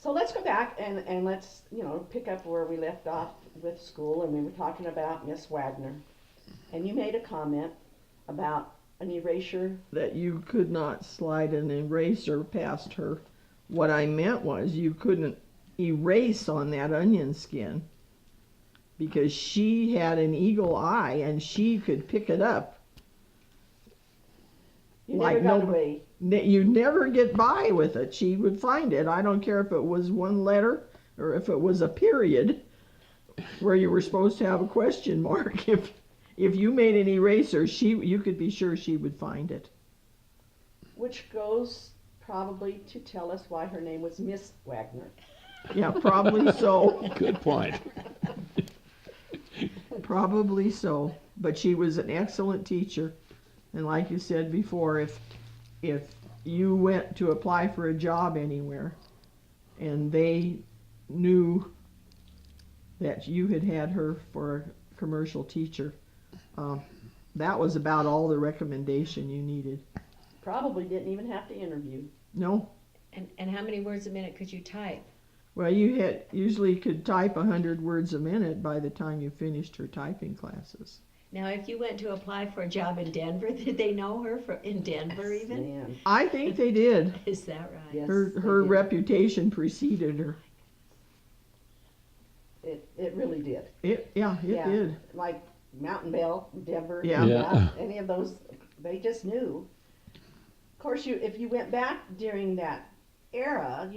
So let's go back and let's, pick up where we left off with school, and we were talking about Miss Wagner. And you made a comment about an erasure. That you could not slide an eraser past her. What I meant was you couldn't erase on that onion skin because she had an eagle eye and she could pick it up. You never got away. You'd never get by with it. She would find it. I don't care if it was one letter or if it was a period where you were supposed to have a question mark. If you made an eraser, you could be sure she would find it. Which goes probably to tell us why her name was Miss Wagner. Yeah, probably so. Good point. Probably so. But she was an excellent teacher. And like you said before, if you went to apply for a job anywhere and they knew that you had her for a commercial teacher, that was about all the recommendation you needed. Probably didn't even have to interview. No. And how many words a minute could you type? Well, you usually could type 100 words a minute by the time you finished her typing classes. Now, if you went to apply for a job in Denver, did they know her in Denver even? Man. I think they did. Is that right? Yes, Her did. reputation preceded her. It really did. It did. Like Mountain Bell, Denver, Yeah. any of those, they just knew. Of course, if you went back during that era,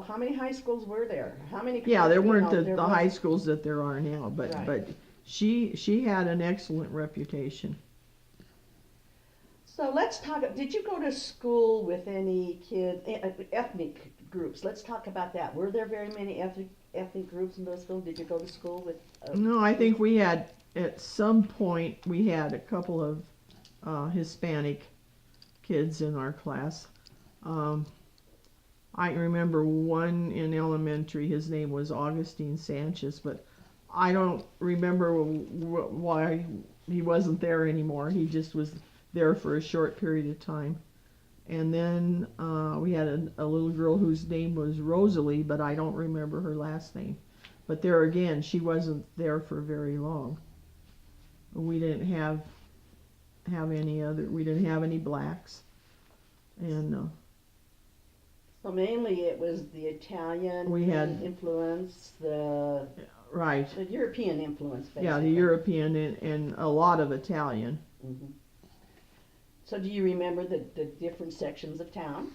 how many high schools were there? How many? Yeah, there weren't the high schools that there are now, but Right. but she had an excellent reputation. So let's talk. Did you go to school with any ethnic groups? Let's talk about that. Were there very many ethnic groups in Louisville? Did you go to school with? No, I think we had at some point we had a couple of Hispanic kids in our class. I remember one in elementary. His name was Augustine Sanchez, but I don't remember why he wasn't there anymore. He just was there for a short period of time. And then we had a little girl whose name was Rosalie, but I don't remember her last name. But there again, she wasn't there for very long. We didn't have any blacks. And so mainly it was the Italian influence, the right. The European influence, basically. Yeah, the European and a lot of Italian. Mm-hmm. So do you remember the different sections of town?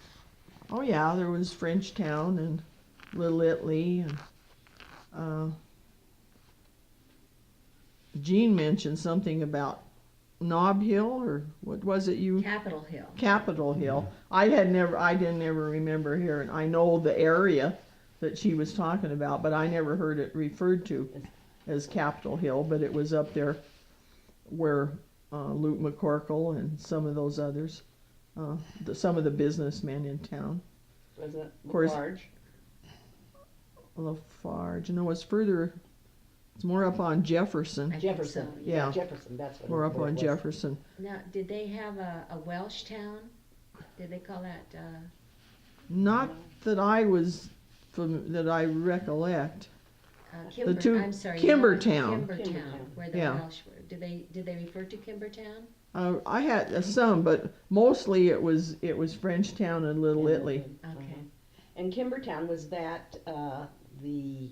Oh yeah, there was Frenchtown and Little Italy, and Jean mentioned something about Nob Hill, or what was it you? Capitol Hill. Capitol Hill. I didn't ever remember hearing. I know the area that she was talking about, but I never heard it referred to as Capitol Hill. But it was up there where Luke McCorkle and some of those others, some of the businessmen in town. Was it Lafarge? Lafarge. No, it's further. It's more up on Jefferson. Jefferson. So, Yeah, yeah. Jefferson. That's what. More up on it was. Jefferson. Now, did they have a Welsh town? Did they call that? Not that I recollect. Kimber, The two- I'm sorry. Kimbertown. Kimbertown, where the Yeah. Welsh were. Did they refer to Kimbertown? I had some, but mostly it was Frenchtown and Little Italy. Okay. And Kimbertown, was that the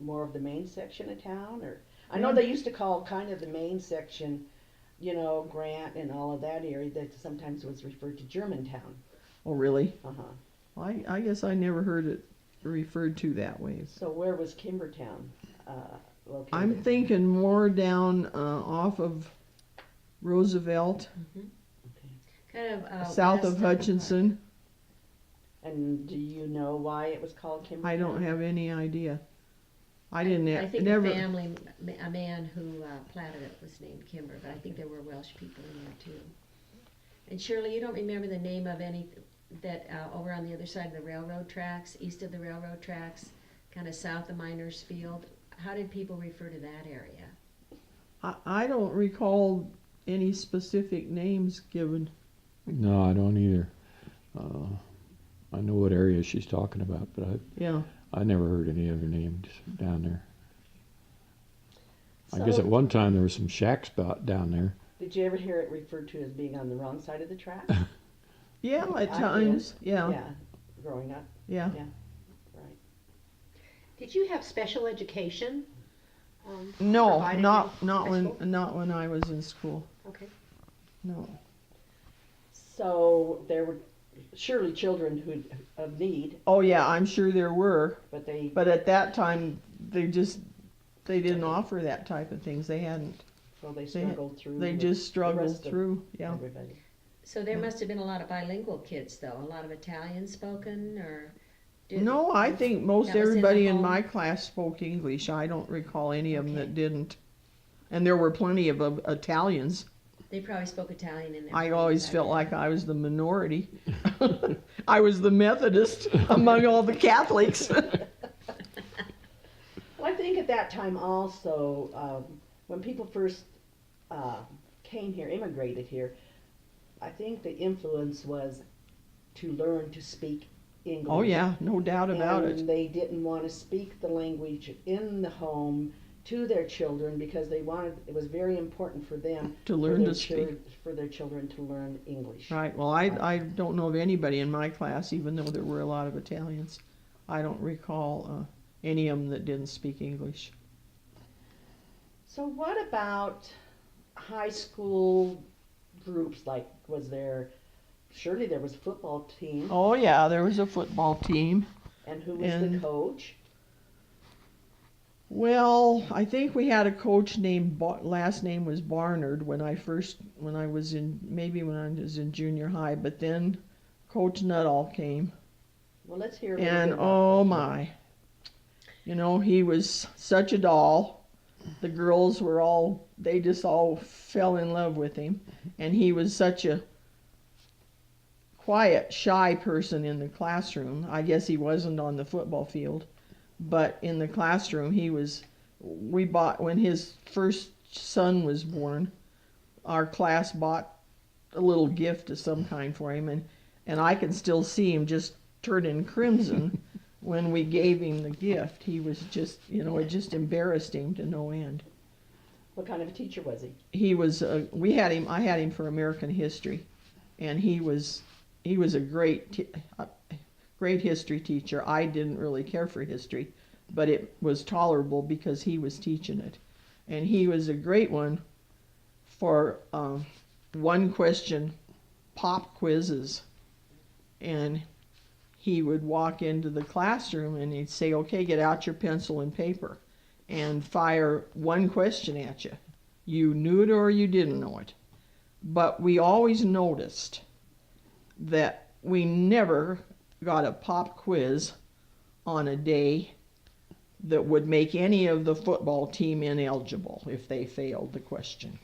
more of the main section of town, or I know they used to call kind of the main section, Grant and all of that area, that sometimes was referred to Germantown. Oh, really? Uh-huh. I guess I never heard it referred to that way. So where was Kimbertown located? I'm thinking more down off of Roosevelt, Kind of south west of Hutchinson. And do you know why it was called Kimbertown? I don't have any idea. I think never. a family, a man who platted it was named Kimber, but I think there were Welsh people in there too. And Shirley, you don't remember the name of any that over on the other side of the railroad tracks, east of the railroad tracks, kind of south of Miners Field? How did people refer to that area? I don't recall any specific names given. No, I don't either. I know what area she's talking about, but Yeah. I never heard any other names down there. I guess So- at one time there was some shacks down there. Did you ever hear it referred to as being on the wrong side of the track? Yeah, at I times. did. Yeah. Yeah, growing up, Yeah. right. Did you have special education? No, provided not in not high when school? not when I was in school. Okay. No. So there were surely children who of need, Oh yeah, I'm sure there were, but they, but at that time they didn't offer that type of things. They hadn't. so they struggled through. They with just the struggled rest of through. Yeah. Everybody. So there must have been a lot of bilingual kids, though. A lot of Italian spoken, or No, I think most That was in the everybody in home? my class spoke English. I don't recall any of them Okay. that didn't. And there were plenty of Italians. they probably spoke Italian in their I homes always back felt then. like I was the minority. I was the Methodist among all the Catholics. Well, I think at that time also, when people first came here, immigrated here, I think the influence was to learn to speak English. Oh yeah, no doubt about and it. they didn't want to speak the language in the home to their children because they wanted, it was very important for them To for learn their to speak. for their children to learn English. Right. Well, I don't know of anybody in my class, even though there were a lot of Italians. I don't recall any of them that didn't speak English. So what about high school groups? Like, was there, surely there was a football team, Oh yeah, there was a football team. and who was the and- coach? Well, I think we had a coach named last name was Barnard when I was in junior high, but then Coach Nuttall came, Well, let's hear a little and bit about oh Coach my, he was such a doll. The girls they just all fell in love with him, and he was such a quiet, shy person in the classroom. I guess he wasn't on the football field. But in the classroom, when his first son was born, our class bought a little gift of some kind for him, and I can still see him just turning crimson when we gave him the gift. He was just, it just embarrassed him to no end. What kind of a teacher was he? He was, I had him for American history, and he was a great history teacher. I didn't really care for history, but it was tolerable because he was teaching it. And he was a great one for one question pop quizzes. And he would walk into the classroom and he'd say, okay, get out your pencil and paper and fire one question at you. You knew it or you didn't know it. But we always noticed that we never got a pop quiz on a day that would make any of the football team ineligible if they failed the question.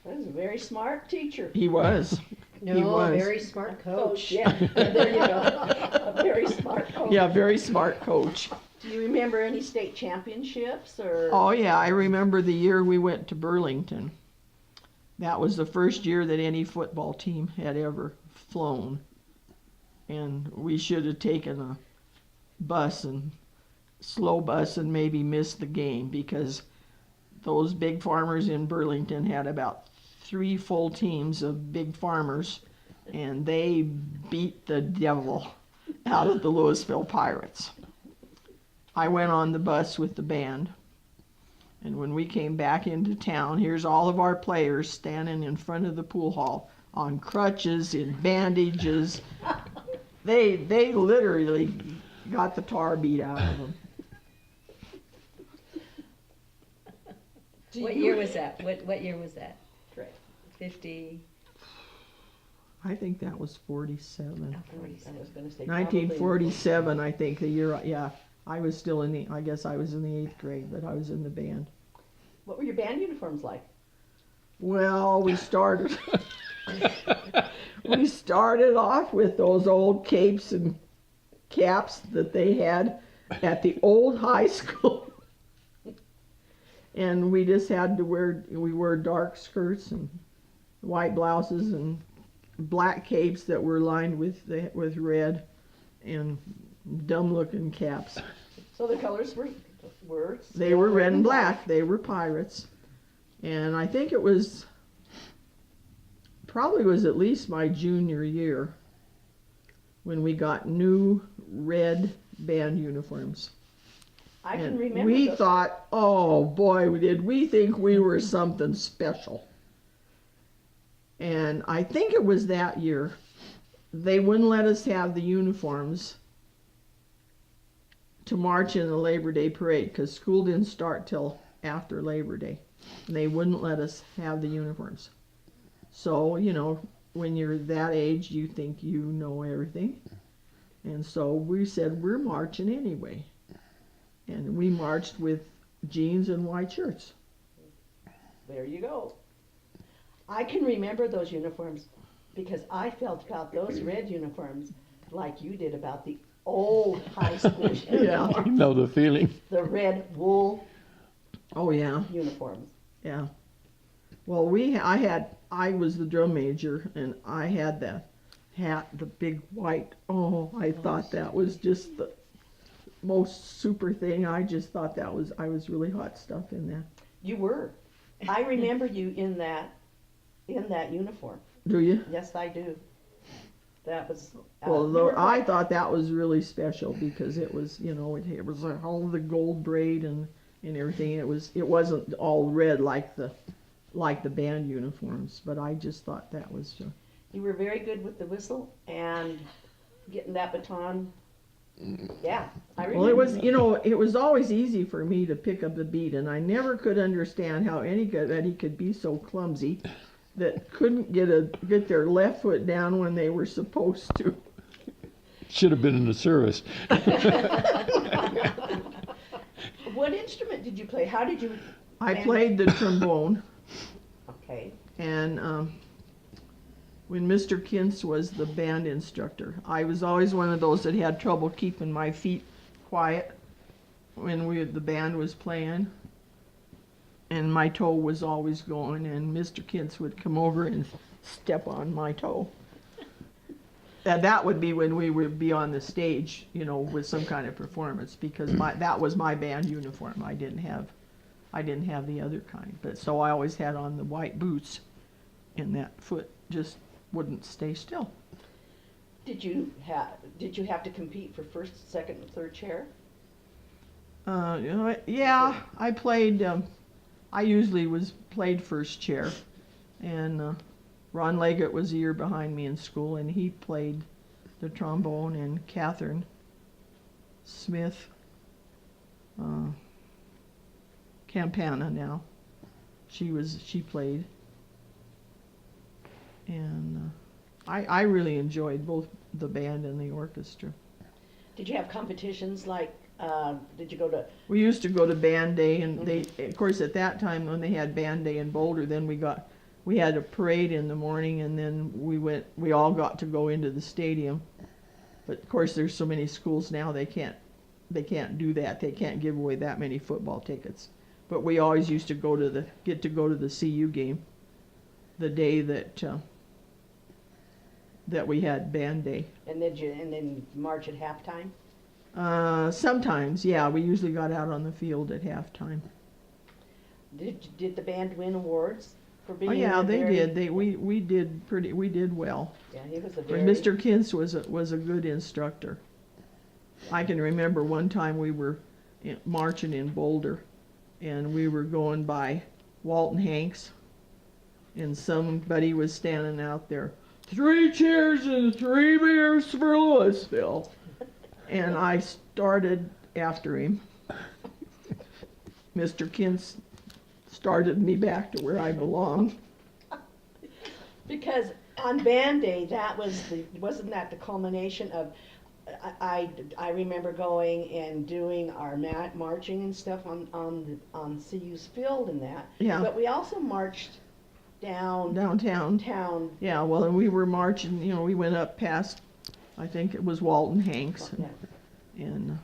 That was a very smart teacher. He was. No, He was. a very smart coach. Yeah, there you go. A very smart coach. Yeah, very smart coach. Do you remember any state championships or? Oh yeah, I remember the year we went to Burlington. That was the first year that any football team had ever flown. And we should have taken a slow bus and maybe missed the game because those big farmers in Burlington had about 3 full teams of big farmers, and they beat the devil out of the Louisville Pirates. I went on the bus with the band, and when we came back into town, here's all of our players standing in front of the pool hall on crutches, in bandages. They literally got the tar beat out of them. What year was that? What year was that? Right. 50. I think that was 47. I was gonna say 1947, I think, the year, yeah. I was still I guess I was in the 8th grade, but I was in the band. What were your band uniforms like? Well, we started off with those old capes and caps that they had at the old high school. And we just had to we wore dark skirts and white blouses and black capes that were lined with red, and dumb-looking caps. So the colors were They were red and black. They were pirates. And I think it was, probably was at least my junior year when we got new red band uniforms. I can And remember we those. thought, oh boy, did we think we were something special. And I think it was that year, they wouldn't let us have the uniforms to march in the Labor Day parade because school didn't start till after Labor Day. And they wouldn't let us have the uniforms. So, you know, when you're that age, you think you know everything. And so we said, we're marching anyway. And we marched with jeans and white shirts. There you go. I can remember those uniforms because I felt about those red uniforms like you did about the old high school You uniforms. know the feeling. The red wool Oh yeah, uniforms. yeah. Well, I was the drum major, and I had the hat, the big white. Oh, I thought that was just the most super thing. I just thought I was really hot stuff in that. You were. I remember you in that uniform. Do you? Yes, I do. That was. Well, you though were I quite- thought that was really special because it was, you know, it was all the gold braid and everything. It wasn't all red like the band uniforms, but I just thought that was. You were very good with the whistle and getting that baton. Yeah, I remember. Well, it was, you know, it was always easy for me to pick up the beat, and I never could understand how anybody could be so clumsy that couldn't get their left foot down when they were supposed to. Should have been in the service. What instrument did you play? How did you? I manage- played the trombone, Okay. and when Mr. Kintz was the band instructor, I was always one of those that had trouble keeping my feet quiet when the band was playing. And my toe was always going, and Mr. Kintz would come over and step on my toe. And that would be when we would be on the stage, you know, with some kind of performance, because that was my band uniform. I didn't have the other kind, but so I always had on the white boots, and that foot just wouldn't stay still. Did you have to compete for first, second, and third chair? You know, yeah, I played. I usually played first chair, and Ron Leggett was a year behind me in school, and he played the trombone, and Catherine Smith, Campana now, she played, and I really enjoyed both the band and the orchestra. Did you have competitions like? Did you go to? We used to go to band day, and they, of course, at that time when they had band day in Boulder, then we had a parade in the morning, and then we all got to go into the stadium. But of course, there's so many schools now they can't do that. They can't give away that many football tickets. But we always used to get to go to the CU game, the day that we had band day. And then march at halftime. Sometimes, yeah, we usually got out on the field at halftime. Did the band win awards for being? Oh yeah, a they very- did. We did well. Yeah, he was a But very. Mr. Kintz was a good instructor. I can remember one time we were marching in Boulder, and we were going by Walton Hanks, and somebody was standing out there, 3 cheers and 3 beers for Louisville. And I started after him. Mr. Kintz started me back to where I belong. Because on band day, wasn't that the culmination of? I remember going and doing our marching and stuff on CU's field and that. Yeah. But we also marched Downtown. town. Yeah, well, and we were marching, you know, we went up past, I think it was Walton Hanks, Yeah. and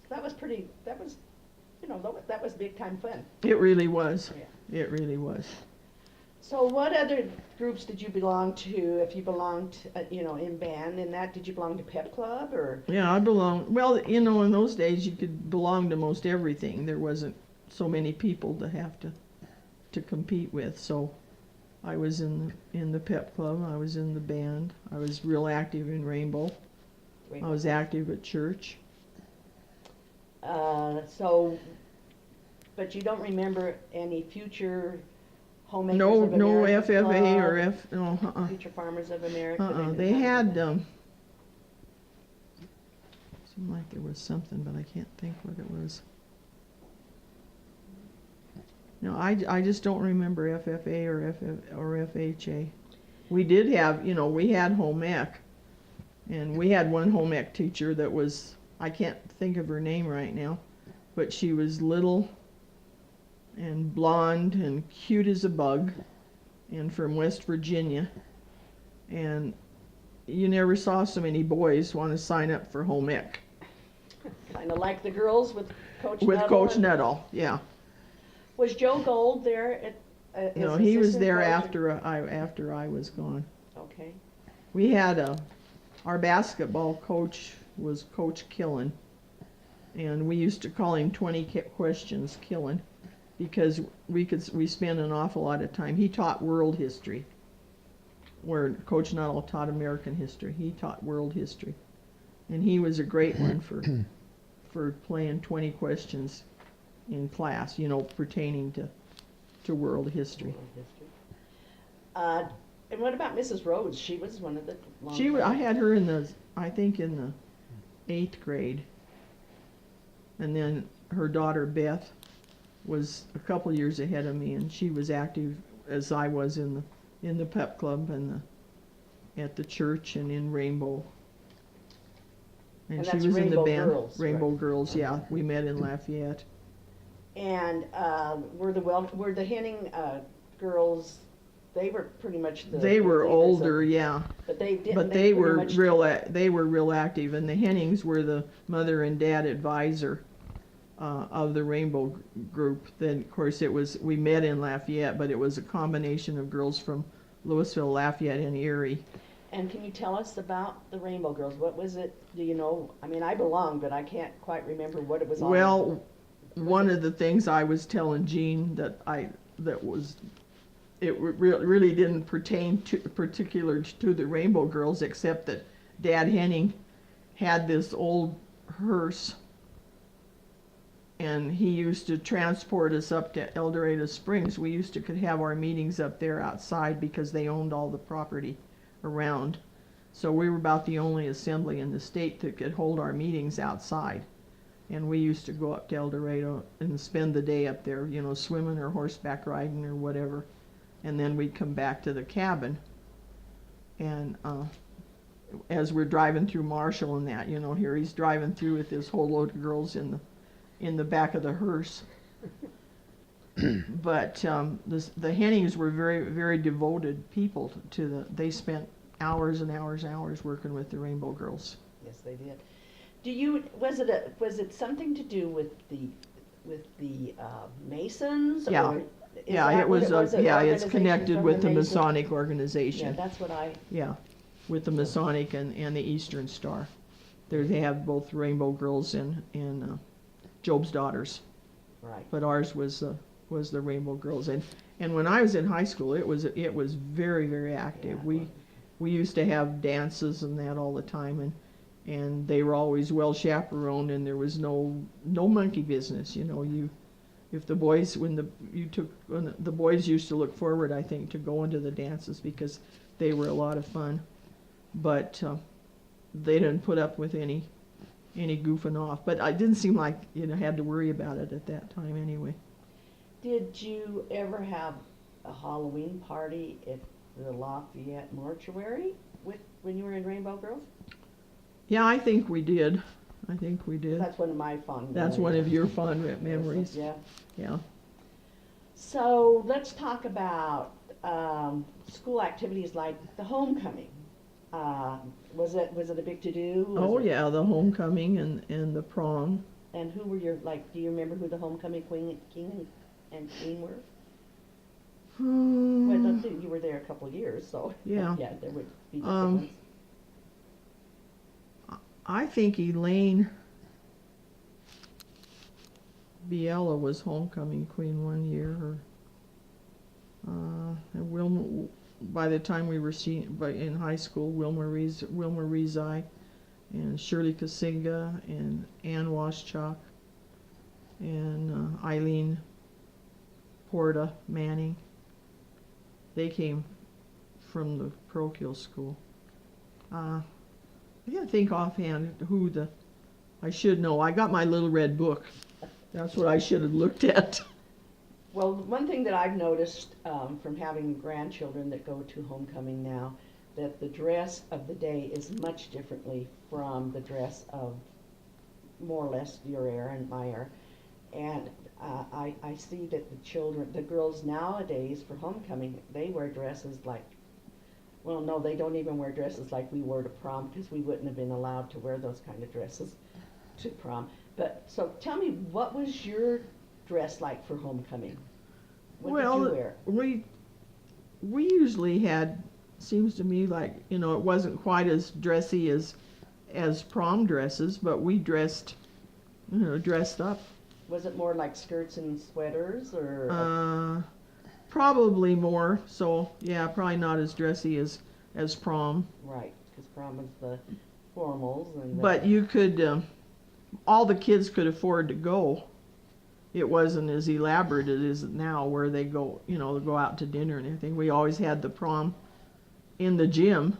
That was pretty. That was, that was big time fun. it really was. Yeah. It really was. So what other groups did you belong to, if you belonged, in band and that, did you belong to pep club or? Yeah, I belong. Well, in those days you could belong to most everything. There wasn't so many people to have to compete with. So I was in the pep club. I was in the band. I was real active in Rainbow. I was active at church. But you don't remember any future homemakers No, of no America FFA or Club, no. Future Farmers of America? They had. Seemed like there was something, but I can't think what it was. No, I just don't remember FFA or FHA. We did have, we had home ec, and we had one home ec teacher that was, I can't think of her name right now, but she was little and blonde and cute as a bug, and from West Virginia, and you never saw so many boys want to sign up for home ec. Kind of like the girls with Coach With Nuttall Coach and- Nuttall, yeah. Was Joe Gold there as No, he was assistant there coach or- after I was gone. Okay. We had our basketball coach was Coach Killen, and we used to call him 20 questions Killen, because we spent an awful lot of time. He taught world history, where Coach Nuttall taught American history. He taught world history, and he was a great one for playing 20 questions in class, pertaining to world history. And what about Mrs. Rhodes? She was one of the. I had her in the 8th grade, and then her daughter Beth was a couple years ahead of me, and she was active as I was in the pep club and at the church and in Rainbow. And she that's was in the Rainbow band. Girls, Rainbow right? Girls, yeah. We met in Lafayette. And were the Henning girls? They were pretty much the. They were leaders older, yeah. But they didn't. But they were real active, and the Hennings were the mother and dad advisor of the Rainbow group. Then, of course, we met in Lafayette, but it was a combination of girls from Louisville, Lafayette, and Erie. And can you tell us about the Rainbow Girls? What was it? Do you know? I mean, I belong, but I can't quite remember what it was on. Well, one of the things I was telling Jean really didn't pertain particular to the Rainbow Girls, except that Dad Henning had this old hearse, and he used to transport us up to El Dorado Springs. We could have our meetings up there outside because they owned all the property around. So we were about the only assembly in the state that could hold our meetings outside. And we used to go up to El Dorado and spend the day up there, swimming or horseback riding or whatever. And then we'd come back to the cabin. And as we're driving through Marshall and that, here he's driving through with this whole load of girls in the back of the hearse. But the Hennings were very, very devoted people they spent hours and hours and hours working with the Rainbow Girls. Yes, they did. Was it something to do with the Masons? Yeah. Or Yeah, it was. It's organization connected from with the Masons? Masonic Yeah, organization. that's what I. Yeah, with the Masonic and the Eastern Star. They have both Rainbow Girls and Job's Daughters. Right. But ours was the Rainbow Girls, and when I was in high school, it was very, very active. Yeah, We used to have dances and that all the time, and they were always well chaperoned, and there was no monkey business. If the boys the boys used to look forward, I think, to going to the dances because they were a lot of fun, but they didn't put up with any goofing off. But I didn't seem like had to worry about it at that time anyway. Did you ever have a Halloween party at the Lafayette Mortuary when you were in Rainbow Girls? Yeah, I think we did. That's one of my fond That's memories. one of your fond memories. Yeah. Yeah. So let's talk about school activities like the homecoming. Was it a big to-do? Oh yeah, the homecoming and the prom. And who were do you remember who the homecoming king and queen were? Well, let's see, you were there a couple of years, so. Yeah. Yeah, there would be different Um, ones. I think Elaine Biella was homecoming queen one year. And Wilma, by the time we were in high school, Wilma Rizai and Shirley Kasinga and Ann Waschak and Eileen Porta Manning. They came from the parochial school. I can't think offhand I should know. I got my little red book. That's what I should have looked at. Well, one thing that I've noticed from having grandchildren that go to homecoming now, that the dress of the day is much differently from the dress of more or less your era and my era. And I see that the girls nowadays for homecoming, they wear dresses like, well, no, they don't even wear dresses like we wore to prom, because we wouldn't have been allowed to wear those kind of dresses to prom. But, so tell me, what was your dress like for homecoming? What did you wear? We usually had, seems to me like, it wasn't quite as dressy as prom dresses, but we dressed up. Was it more like skirts and sweaters, or? Probably more, so yeah, probably not as dressy as prom. Right, because prom was the formals and. But you could, all the kids could afford to go. It wasn't as elaborate as it is now, where they go, they go out to dinner and everything. We always had the prom in the gym,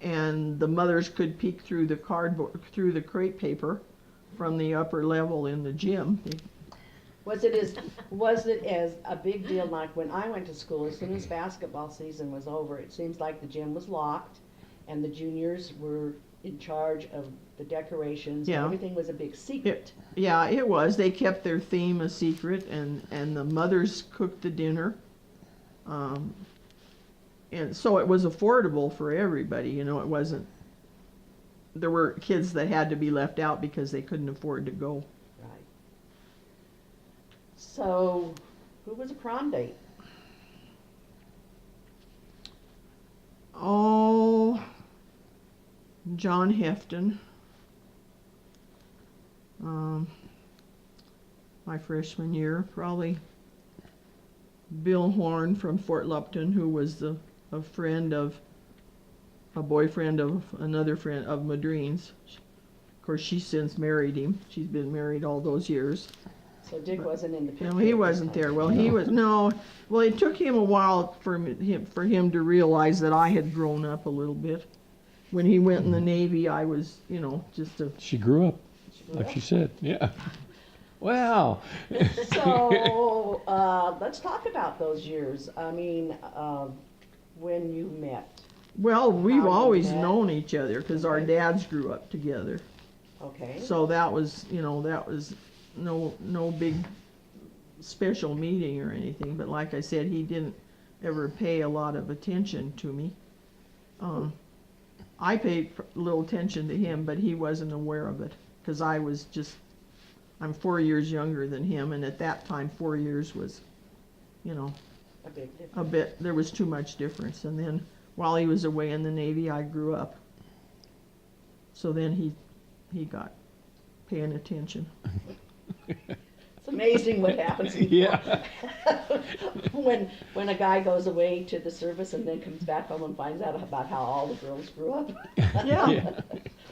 and the mothers could peek through the crepe paper from the upper level in the gym. Was it as a big deal like when I went to school? As soon as basketball season was over, it seems like the gym was locked, and the juniors were in charge of the decorations. Yeah. Everything was a big secret. Yeah, it was. They kept their theme a secret, and the mothers cooked the dinner. And so it was affordable for everybody, it wasn't, there were kids that had to be left out because they couldn't afford to go. Right. So, who was a prom date? Oh, John Hefton. My freshman year, probably Bill Horn from Fort Lupton, who was a boyfriend of another friend of Madrine's. Of course, she's since married him. She's been married all those years. So Dick wasn't in the picture. No, he wasn't there. Well, he was, no. Well, it took him a while for him to realize that I had grown up a little bit. When he went in the Navy, I was, just a... She grew up, like she said, yeah. Wow. So, let's talk about those years. I mean, when you met. Well, we've How you always met. known each other because our Okay. dads grew up together. Okay. So that was, no big special meeting or anything. But like I said, he didn't ever pay a lot of attention to me. I paid little attention to him, but he wasn't aware of it because I'm 4 years younger than him, and at that time 4 years was, A big difference. there was too much difference. And then while he was away in the Navy, I grew up. So then he got paying attention. It's amazing what happens before. Yeah. when a guy goes away to the service and then comes back home and finds out about how all the girls grew up. Yeah.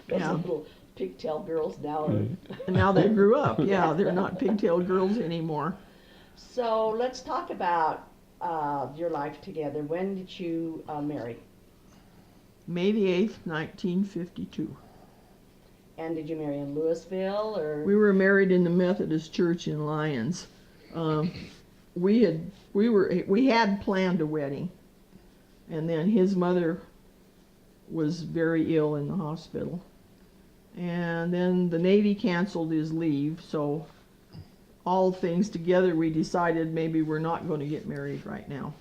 Those Yeah. little pigtail girls now are. And now they grew up. Yeah, they're not pigtail girls anymore. So let's talk about your life together. When did you marry? May the 8th, 1952. And did you marry in Louisville or? We were married in the Methodist Church in Lyons. We had planned a wedding, and then his mother was very ill in the hospital, and then the Navy canceled his leave. So all things together, we decided maybe we're not going to get married right now.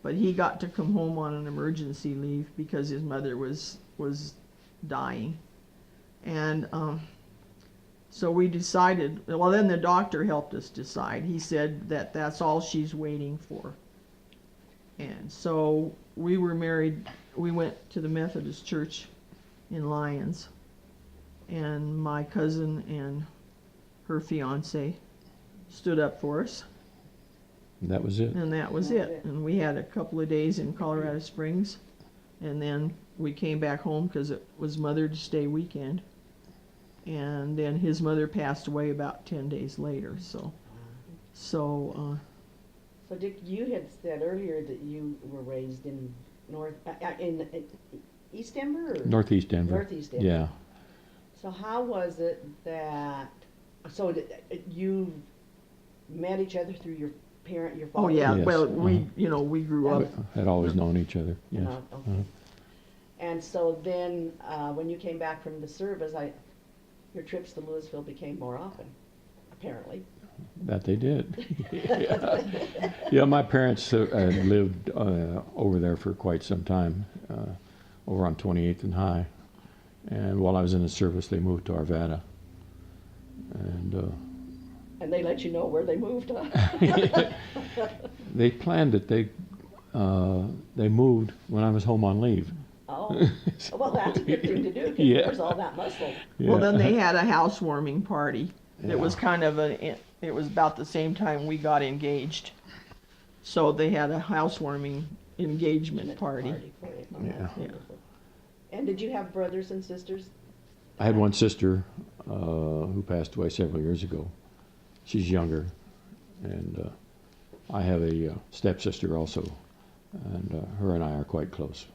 But he got to come home on an emergency leave because his mother was dying. And So we decided, well, then the doctor helped us decide. He said that that's all she's waiting for. And so we were married, we went to the Methodist church in Lyons. And my cousin and her fiance stood up for us. And that was it. And that was it. And we had a couple of days in Colorado Springs. And then we came back home because it was Mother's Day weekend. And then his mother passed away about 10 days later. So So Dick, you had said earlier that you were raised in East Denver? Or? Northeast Denver. Northeast Denver. Yeah. So how was it that, so you met each other through your parent, your father? oh yeah, Yes, well uh-huh. we grew We up. had always known each other. You Yes. know, okay. And so then, when you came back from the service, your trips to Louisville became more often, apparently. That they did. Yeah. Yeah, my parents lived over there for quite some time, over on 28th and High. And while I was in the service, they moved to Arvada. And And they let you know where they moved, huh? they planned it. They moved when I was home on leave. Oh, well, that's a good thing to do, because Yeah. there's all that muscle. Yeah. Well, then they had a housewarming party. Yeah. It was kind of it was about the same time we got engaged. So they had a housewarming engagement party. for you. Oh, Yeah. that's wonderful. And did you have brothers and sisters? I had one sister who passed away several years ago. She's younger. And I have a stepsister also. And her and I are quite close.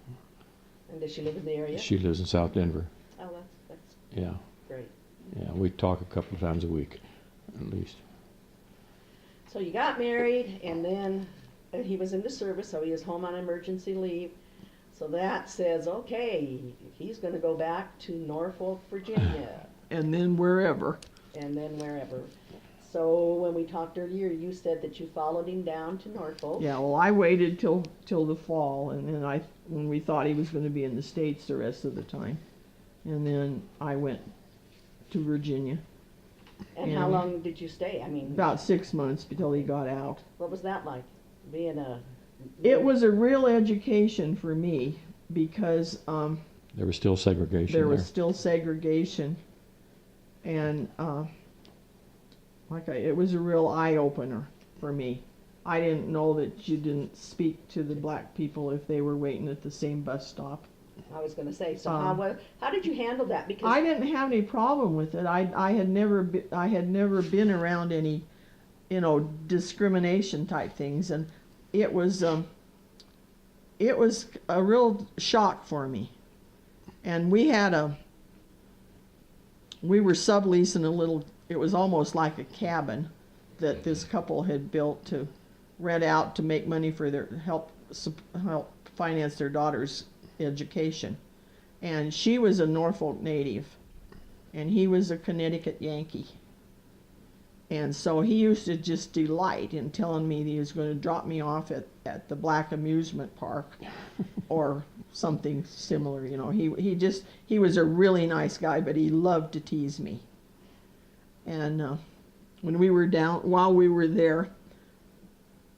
And does she live in the area? She lives in South Denver. Oh, that's Yeah. great. Yeah, we talk a couple of times a week, at least. So you got married, and then he was in the service, so he was home on emergency leave. So that says, okay, he's going to go back to Norfolk, Virginia, And then wherever. and then wherever. So when we talked earlier, you said that you followed him down to Norfolk. Yeah, well, I waited till the fall, and then when we thought he was going to be in the States the rest of the time, and then I went to Virginia. And Yeah. how long did you stay? I mean, About 6 months until he got out. what was that like? Being a... It was a real education for me because There was still segregation there there. was still segregation, and it was a real eye opener for me. I didn't know that you didn't speak to the black people if they were waiting at the same bus stop. I was going to say, so Um, how did you handle that? Because I didn't have any problem with it. I had never been around any, discrimination type things, and it was a real shock for me. And we were subleasing a little. It was almost like a cabin that this couple had built to rent out to make money for their help finance their daughter's education. And she was a Norfolk native, and he was a Connecticut Yankee. And so he used to just delight in telling me that he was going to drop me off at the Black Amusement Park or something similar. He was a really nice guy, but he loved to tease me. And while we were there,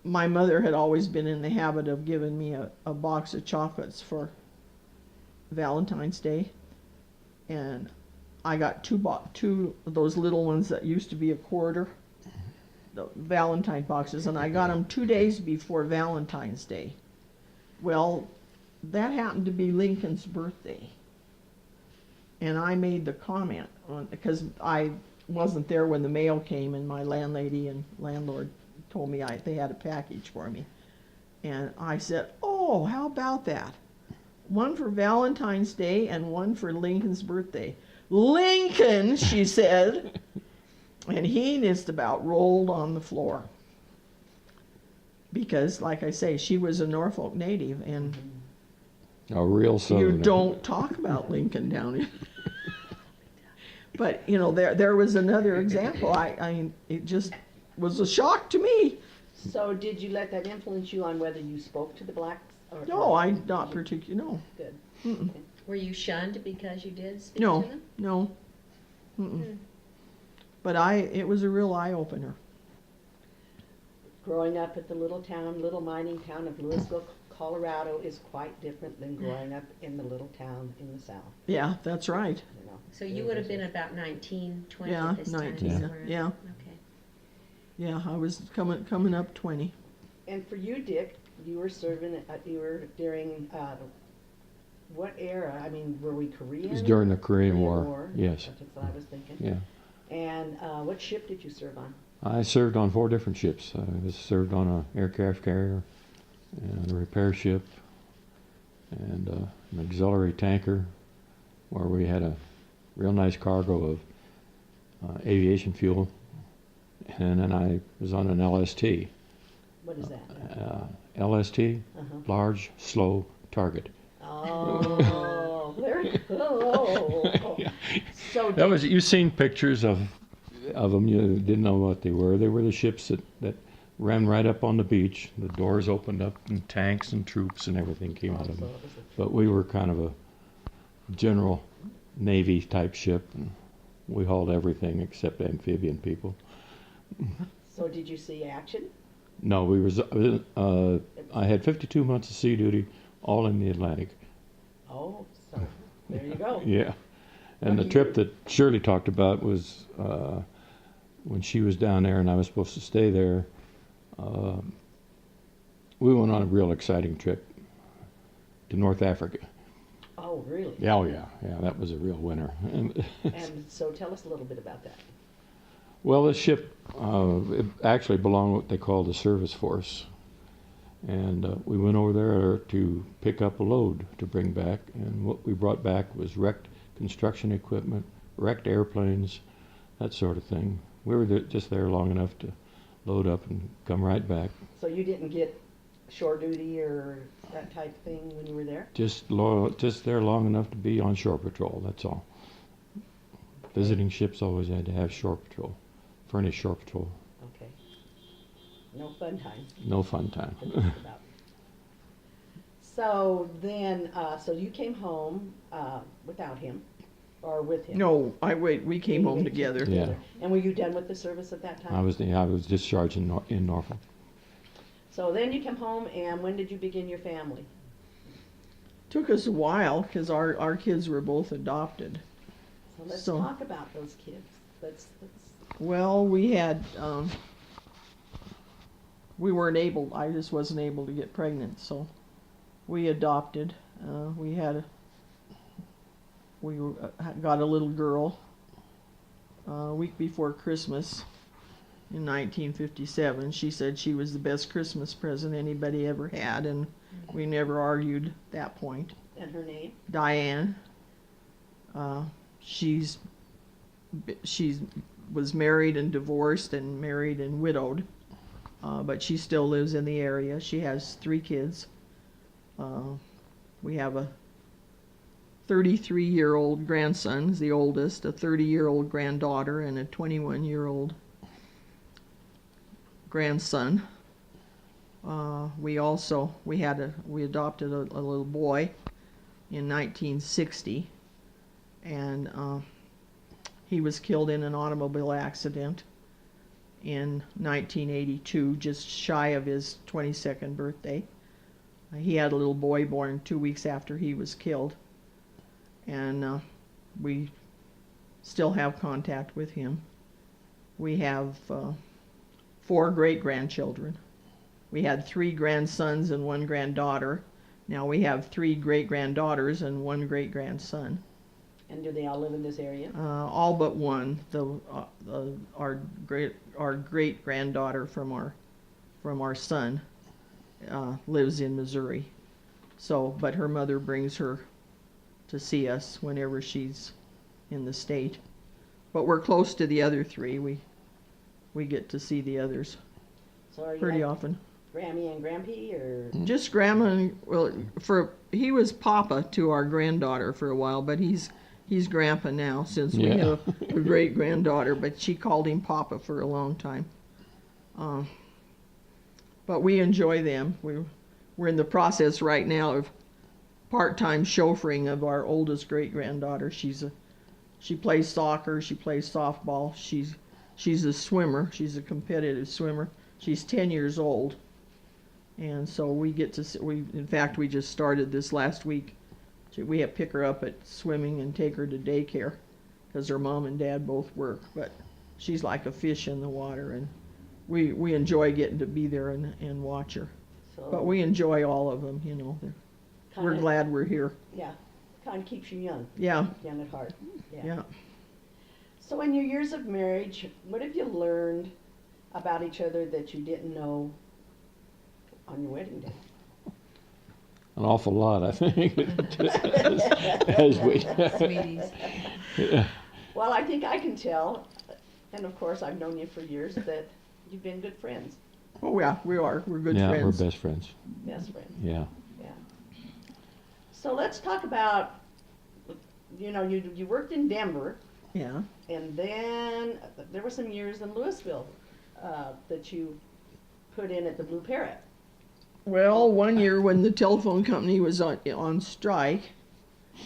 my mother had always been in the habit of giving me a box of chocolates for Valentine's Day, and I got two of those little ones that used to be a quarter, the Valentine boxes, and I got them 2 days before Valentine's Day. Well, that happened to be Lincoln's birthday, and I made the comment because I wasn't there when the mail came, and my landlady and landlord told me they had a package for me, and I said, "Oh, how about that? One for Valentine's Day and one for Lincoln's birthday." "Lincoln," she said, and he just about rolled on the floor. Because, like I say, she was a Norfolk native, and A real Southerner. you don't talk about Lincoln down here. But, there was another example. I mean, it just was a shock to me. So did you let that influence you on whether you spoke to the blacks? Or No, I not particularly, no. Good. Mm-mm. Were you shunned because you did speak No, to them? no. Mm-mm. But it was a real eye opener. Growing up at the little mining town of Louisville, Colorado is quite different than growing up in the little town in the south, Yeah, that's right. you know. So you would have been about 19, 20 Yeah, at this time? 19, somewhere. yeah. Okay. Yeah, I was coming up 20. And for you, Dick, you were serving, you were during, what era? I mean, were we Korean? It was during the Korean War. Yes. That's what I was thinking. Yeah. And what ship did you serve on? I served on 4 different ships. I served on an aircraft carrier, and a repair ship, and an auxiliary tanker, where we had a real nice cargo of aviation fuel. And then I was on an LST. What is that? LST, Uh-huh. large, slow target. Oh, very cool. So That was, you've seen pictures of them. You didn't know what they were. They were the ships that ran right up on the beach. The doors opened up, and tanks and troops and everything came out of them. But we were kind of a general Navy type ship, and we hauled everything except amphibian people. So did you see action? No, we was. I had 52 months of sea duty, all in the Atlantic. Oh, so there you go. Yeah, and the Lucky trip you. that Shirley talked about was when she was down there and I was supposed to stay there. We went on a real exciting trip to North Africa. Oh, really? Yeah, oh yeah, that was a real winner. And so tell us a little bit about that. Well, this ship it actually belonged to what they call the service force, and we went over there to pick up a load to bring back, and what we brought back was wrecked construction equipment, wrecked airplanes, that sort of thing. We were just there long enough to load up and come right back. So you didn't get shore duty or that type thing when you were there? Just there long enough to be on shore patrol, that's all. Visiting ships always had to have shore patrol, furnished shore patrol. Okay. No fun time. No fun time. to think about. So then, so you came home without him, or with him? No, we came home together. Yeah. And were you done with the service at that time? I was discharged in Norfolk. So then you came home, and when did you begin your family? Took us a while because our kids were both adopted. So let's So- talk about those kids. Let's Well, we had, we weren't able, I just wasn't able to get pregnant, so we adopted. We got a little girl a week before Christmas in 1957. She said she was the best Christmas present anybody ever had, and we never argued that point. and her name? Diane. She's was married and divorced and married and widowed, but she still lives in the area. She has 3 kids. We have a 33-year-old grandson, is the oldest, a 30-year-old granddaughter, and a 21-year-old grandson. We adopted a little boy in 1960, and he was killed in an automobile accident in 1982, just shy of his 22nd birthday. He had a little boy born 2 weeks after he was killed, and we still have contact with him. We have 4 great-grandchildren. We had 3 grandsons and 1 granddaughter. Now we have 3 great-granddaughters and 1 great-grandson. And do they all live in this area? All but one. Our great-granddaughter from our son lives in Missouri. So, but her mother brings her to see us whenever she's in the state. But we're close to the other 3. We get to see the others So are you pretty like often. Grammy and Grampy, or? Just grandma. He was papa to our granddaughter for a while, but he's grandpa now since we Yeah. have a great granddaughter. But she called him papa for a long time. But we enjoy them. We're in the process right now of part-time chauffeuring of our oldest great granddaughter. She plays soccer. She plays softball. she's a swimmer. She's a competitive swimmer. She's 10 years old. And so we get to, in fact, we just started this last week. We have to pick her up at swimming and take her to daycare because her mom and dad both work. But she's like a fish in the water, and we enjoy getting to be there and watch her. So But we enjoy all of them, you know. We're kinda- glad we're here. Yeah, kind of keeps you young, Yeah, young at heart. yeah. So in your years of marriage, what have you learned about each other that you didn't know on your wedding day? An awful lot, I think. As we, Sweeties. yeah. Well, I think I can tell, and of course I've known you for years, that you've been good friends, Oh yeah, we are. We're good Yeah, friends. we're best friends. best friends. Yeah. Yeah. So let's talk about, you worked in Denver, Yeah. and then there were some years in Louisville that you put in at the Blue Parrot. Well, one year when the telephone company was on strike,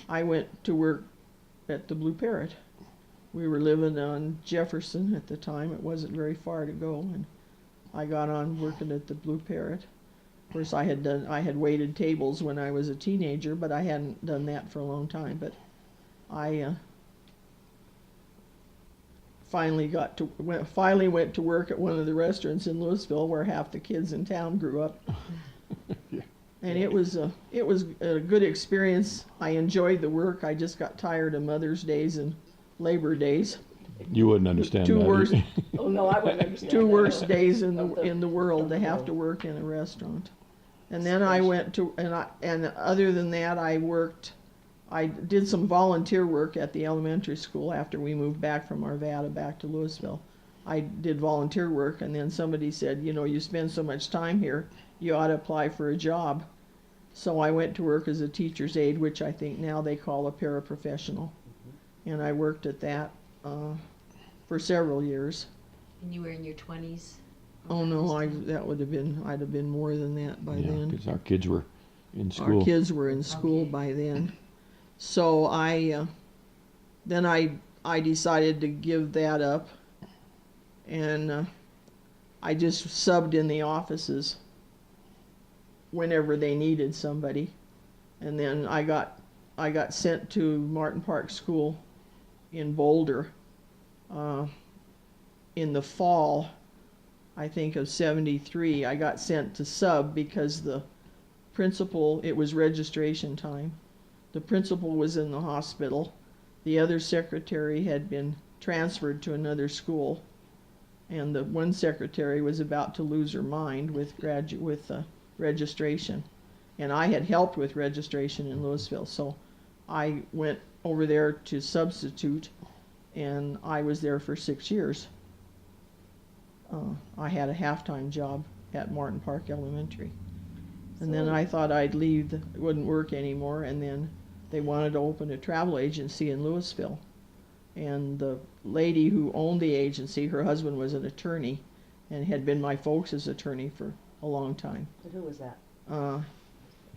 I went to work at the Blue Parrot. We were living on Jefferson at the time. It wasn't very far to go, and I got on working at the Blue Parrot. Of course, I had waited tables when I was a teenager, but I hadn't done that for a long time. But I finally went to work at one of the restaurants in Louisville where half the kids in town grew up. And it was a good experience. I enjoyed the work. I just got tired of Mother's Days and Labor Days. You wouldn't understand Two that. worst- Oh, no, I wouldn't understand Two that. worst days in Of the world of to the have to world. work in a restaurant. And then I went to and other than that I did some volunteer work at the elementary school after we moved back from Arvada back to Louisville. I did volunteer work, and then somebody said, you spend so much time here, you ought to apply for a job. So I went to work as a teacher's aide, which I think now they call a paraprofessional. And I worked at that for several years. And you were in your 20s? Oh no, I'd have been more than that by Yeah, then. because our kids were in school. Our kids were in school Okay. by then. So I decided to give that up, and I just subbed in the offices whenever they needed somebody. And then I got sent to Martin Park School in Boulder in the fall, I think, of '73. I got sent to sub because the principal, it was registration time. The principal was in the hospital. The other secretary had been transferred to another school, and the one secretary was about to lose her mind with registration. And I had helped with registration in Louisville, so I went over there to substitute, and I was there for 6 years. I had a half-time job at Martin Park Elementary. And then I thought I'd leave, it wouldn't work anymore, and then they wanted to open a travel agency in Louisville. And the lady who owned the agency, her husband was an attorney and had been my folks' attorney for a long time. And who was that?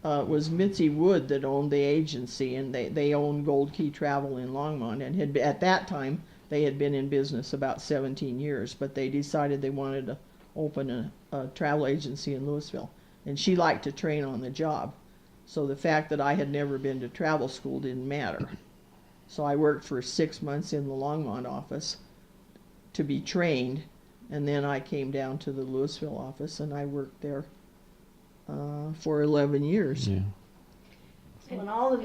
It was Mitzi Wood that owned the agency, and they owned Gold Key Travel in Longmont, and at that time they had been in business about 17 years, but they decided they wanted to open a travel agency in Louisville. And she liked to train on the job. So the fact that I had never been to travel school didn't matter. So I worked for 6 months in the Longmont office to be trained, and then I came down to the Louisville office, and I worked there for 11 years. Yeah. So in all of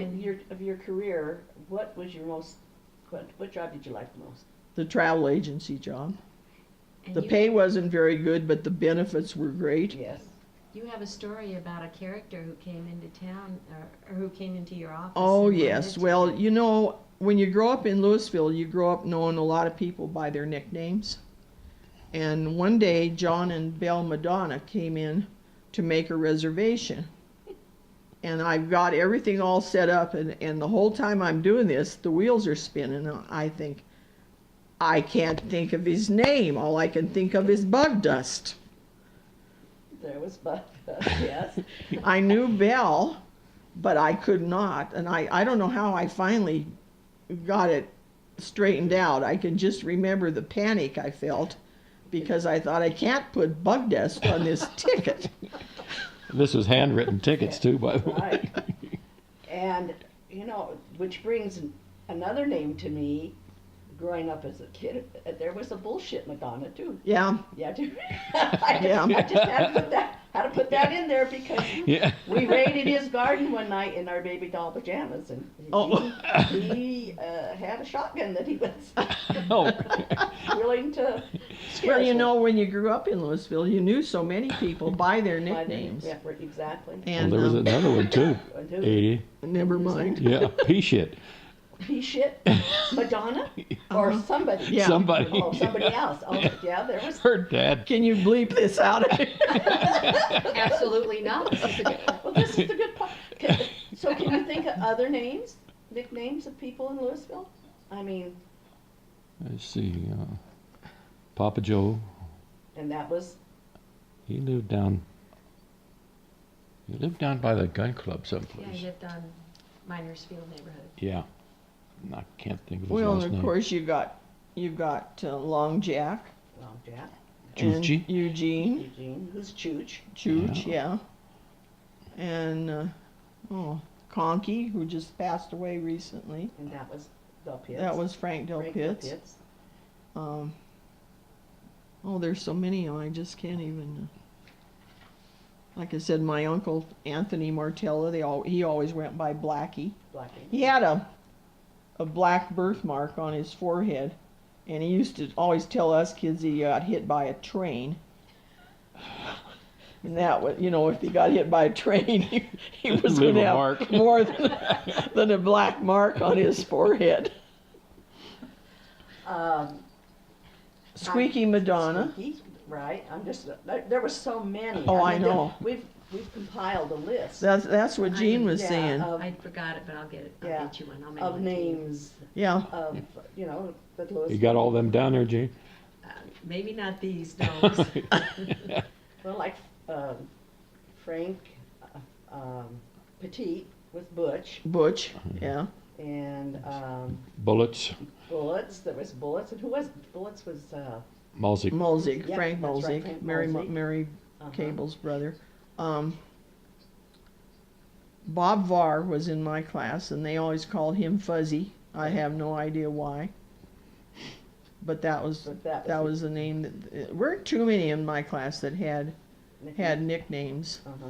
your career, what was your what job did you like the most? The travel agency job. And The pay wasn't very good, but the benefits were great. Yes. You have a story about a character who came into town, or who came into your office. Oh, and yes. wanted to- Well, when you grow up in Louisville, you grow up knowing a lot of people by their nicknames. And one day, John and Belle Madonna came in to make a reservation. And I've got everything all set up, and the whole time I'm doing this, the wheels are spinning. I think, I can't think of his name. All I can think of is Bug Dust. There was Buck. Yes. I knew Belle, but I could not. And I don't know how I finally got it straightened out. I can just remember the panic I felt because I thought I can't put bug dust on this ticket. This was handwritten tickets too, by the way. Right. And, you know, which brings another name to me. Growing up as a kid, there was a bullshit Madonna too. Yeah, Yeah, too. Yeah. I just had to put that in there because Yeah. we raided his garden one night in our baby doll pajamas, and Oh. he had a shotgun that he was Oh. willing to scare well, us you with. know, when you grew up in Louisville, you knew so many people by their nicknames. Yeah, right, exactly. Well, And there was another one too. And who? 80. never mind. Yeah, pea shit. He shit Madonna or somebody. Yeah. Somebody. Oh, somebody else. Oh, yeah, there was. Her dad. Can you bleep this out? Absolutely not. This is a good- Well, this is the good part. So, can you think of other names, nicknames of people in Louisville? I mean, Let's see. Papa Joe. and that was He lived down by the gun club Yeah, someplace. I lived on Minersfield neighborhood. Yeah. I can't think of his Well, last and of name. course you got Long Jack Long Jack, and Choochie. Eugene, Eugene, who's Chooch. Chooch, yeah, and Conkey, who just passed away recently. And that was Del Pitts. That was Frank Del Frank Pitts. Pitts. There's so many I just can't even. Like I said, my uncle Anthony Martella, he always went by Blackie. Blackie. He had a black birthmark on his forehead, and he used to always tell us kids he got hit by a train. And that was, if he got hit by a train, he was Leave going to a have mark. more than a black mark on his forehead. Squeaky Madonna. Squeaky, right. I'm just. There were so many. Oh, I know. We've compiled a list That's what Jean was yeah, saying. I forgot it, but I'll get it. I'll Yeah, get you one. I'll make of one to you. names Yeah. of that Louisville. You got all them down there, Gene? Maybe not these, no. Well, like Frank Petit with Butch Butch. Yeah. and Bullets. Bullets. There was Bullets, and who was Bullets was Mulsig. Mulzig. Yeah, Frank that's right, Mulzig. Frank Mary Mulzig. Mary uh-huh. Cable's brother. Bob Varr was in my class, and they always called him Fuzzy. I have no idea why. But that was But that was the name that there weren't too many in my class that had nicknames. Uh-huh.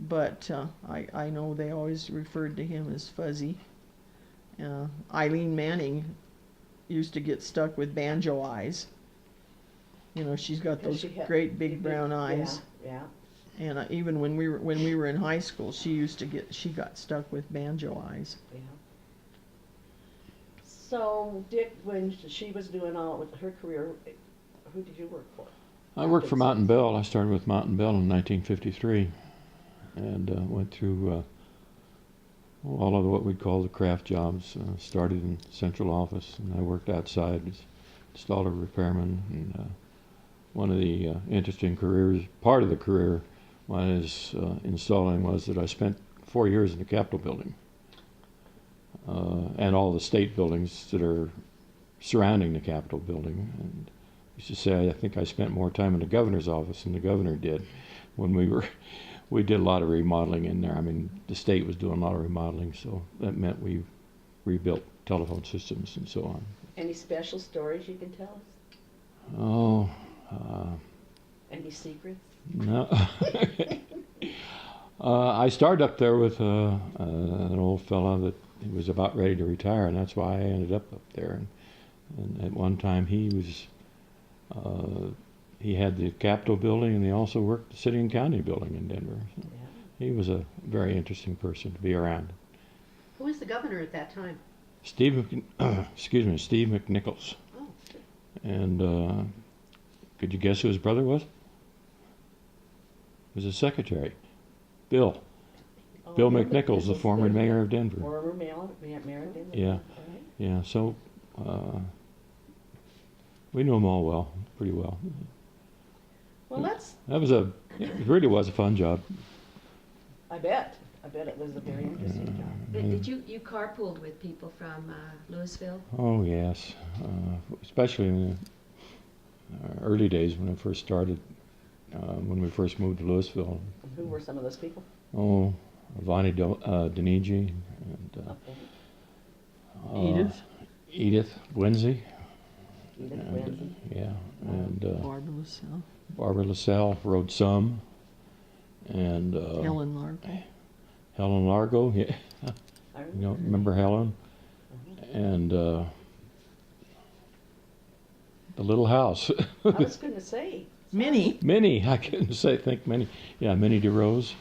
But I know they always referred to him as Fuzzy. Eileen Manning used to get stuck with banjo eyes. She's got those She had great big brown eyes. Yeah. And even when we were in high school, she got stuck with banjo eyes. Yeah. So, Dick, when she was doing all with her career, who did you work for? I worked for Mountain Bell. I started with Mountain Bell in 1953 and went through all of what we'd call the craft jobs. Started in central office, and I worked outside as installer repairman. And one of the interesting part of the career when I was installing was that I spent 4 years in the Capitol building and all the state buildings that are surrounding the Capitol building. And I used to say I think I spent more time in the governor's office than the governor did when we did a lot of remodeling in there. I mean, the state was doing a lot of remodeling, so that meant we rebuilt telephone systems and so on. Any special stories you can tell us? Oh, Any secrets? no. I started up there with an old fella that he was about ready to retire, and that's why I ended up there. And at one time he had the Capitol building, and he also worked the city and county building in Denver. So Yeah. he was a very interesting person to be around. Who was the governor at that time? Steve McNichols. Oh, And could you guess who his brother was? He was a secretary. Bill Bill McNichols, the former mayor of Denver. Former mayor of Denver. Yeah. Right. Yeah, so we knew them all well, pretty well. Well, It really was a fun job. I bet. I bet it was a very interesting job. Did you carpooled with people from Louisville? Oh, yes. Especially in the early days when I first started, when we first moved to Louisville. And who were some of those people? Oh, Vonnie Denigi and Edith. Edith Winsey. Edith And, Lindsay. yeah, and Barbara LaSalle. Barbara LaSalle rode some, and Helen Largo. Helen Largo, yeah, I you know, remember Helen? And the little house. I was going to say. Minnie. Minnie, I couldn't think Minnie. Yeah, Minnie DeRose.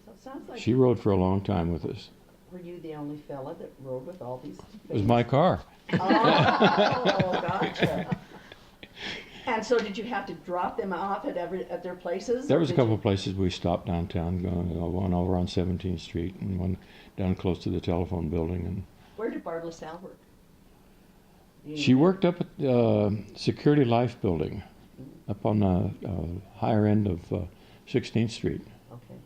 So it sounds like. She rode for a long time with us. Were you the only fella that rode with all these? It was my car. Oh, gotcha. And so, did you have to drop them off at their places? There or was a did couple you- of places we stopped downtown, one over on 17th Street and one down close to the telephone building. And Where did Barbara LaSalle work? Do you she know? worked up at Security Life Building, up on the higher end of 16th Street. Okay.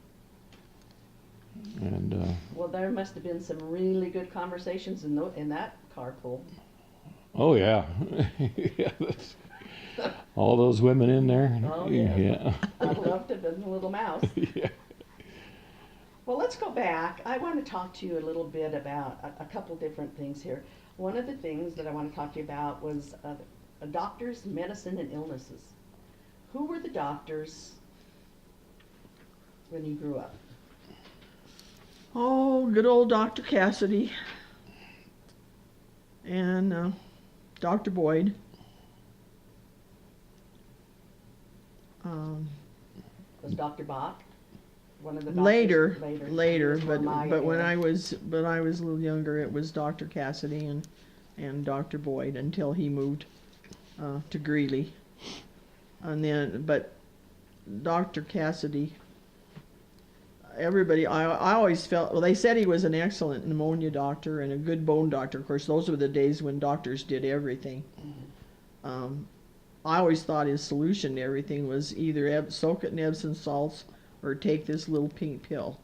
And Well, there must have been some really good conversations in that carpool. oh yeah, yeah, all those women in there. Oh, yes. Yeah. I'd love to have been the little mouse. Yeah. Well, let's go back. I want to talk to you a little bit about a couple different things here. One of the things that I want to talk to you about was doctors, medicine, and illnesses. Who were the doctors when you grew up? Oh, good old Dr. Cassidy. And Dr. Boyd. Was Dr. Bach one of the Later, doctors? later, Before my but when era. I was a little younger, it was Dr. Cassidy and Dr. Boyd until he moved to Greeley. And then, but Dr. Cassidy, everybody, I always felt, well, they said he was an excellent pneumonia doctor and a good bone doctor. Of course, those were the days when doctors did everything. I always thought his solution to everything was either soak it in Epsom salts or take this little pink pill.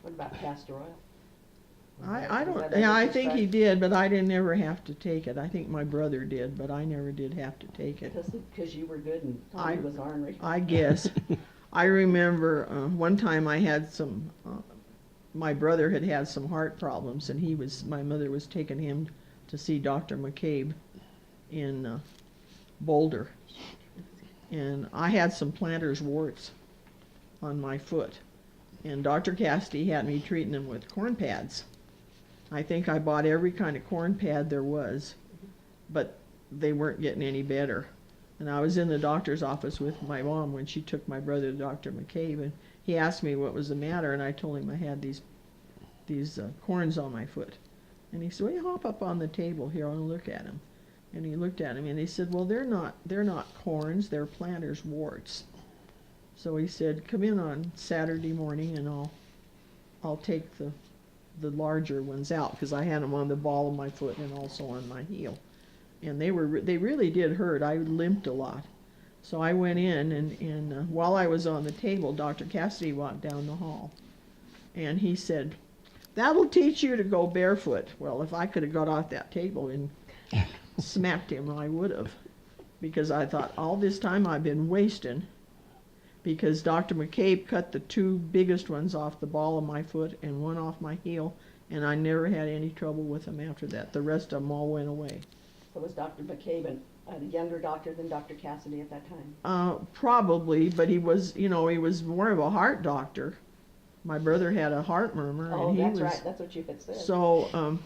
What about castor oil? I don't, Was that yeah, ever I think he prescribed? did, but I didn't ever have to take it. I think my brother did, but I never did have to take it. Because you were good and Tommy was ornery. I guess. I remember one time I had some, my brother had some heart problems, and my mother was taking him to see Dr. McCabe in Boulder. And I had some plantar's warts on my foot. And Dr. Cassidy had me treating them with corn pads. I think I bought every kind of corn pad there was, but they weren't getting any better. And I was in the doctor's office with my mom when she took my brother to Dr. McCabe, and he asked me what was the matter, and I told him I had these corns on my foot. And he said, well, you hop up on the table here and look at them. And he looked at him and he said, well, they're not corns, they're plantar's warts. So he said, come in on Saturday morning and I'll take the larger ones out, because I had them on the ball of my foot and also on my heel. And they really did hurt. I limped a lot. So I went in and while I was on the table, Dr. Cassidy walked down the hall. And he said, that'll teach you to go barefoot. Well, if I could have got off that table and smacked him, I would have. Because I thought, all this time I've been wasting. Because Dr. McCabe cut the two biggest ones off the ball of my foot and one off my heel, and I never had any trouble with them after that. The rest of them all went away. So was Dr. McCabe a younger doctor than Dr. Cassidy at that time? Probably, but he was more of a heart doctor. My brother had a heart murmur, Oh, and he that's was right. That's what you had said. so.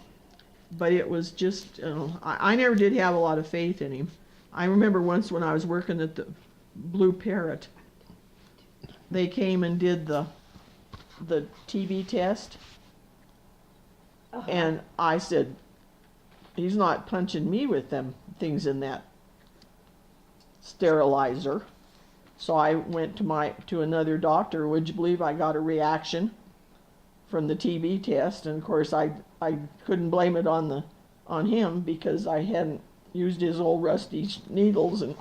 But it was just, I never did have a lot of faith in him. I remember once when I was working at the Blue Parrot, they came and did the TB test, Uh-huh. and I said, he's not punching me with them things in that sterilizer. So I went to another doctor. Would you believe I got a reaction from the TB test? And of course I couldn't blame it on him, because I hadn't used his old rusty needles, and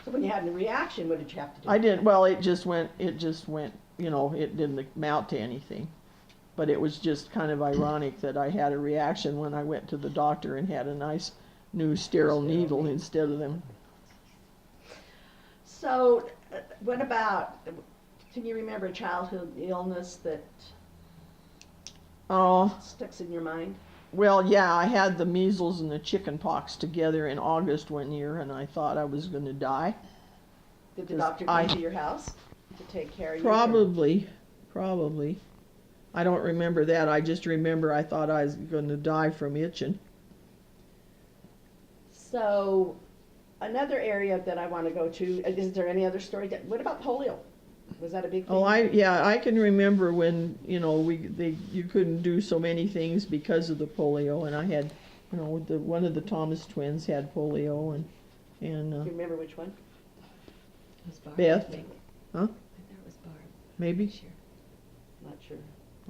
So when you had a reaction, what did you have to do? I didn't. Well, it just went you know, it didn't amount to anything. But it was just kind of ironic that I had a reaction when I went to the doctor and had a nice new sterile needle instead of them. So, what about, can you remember a childhood illness that Oh, sticks in your mind? well, yeah, I had the measles and the chicken pox together in August one year, and I thought I was going to die. Did the 'Cause doctor come to your house to take care of you? Probably. I don't remember that. I just remember I thought I was going to die from itching. So, another area that I want to go to, is there any other story? What about polio? Was that a big thing? Oh, I can remember when, you know, you couldn't do so many things because of the polio, and I had, you know, one of the Thomas twins had polio, and Do you remember which one? It was Barb, Beth? I think. Huh? I thought it was Barb. maybe, Sure. Not sure.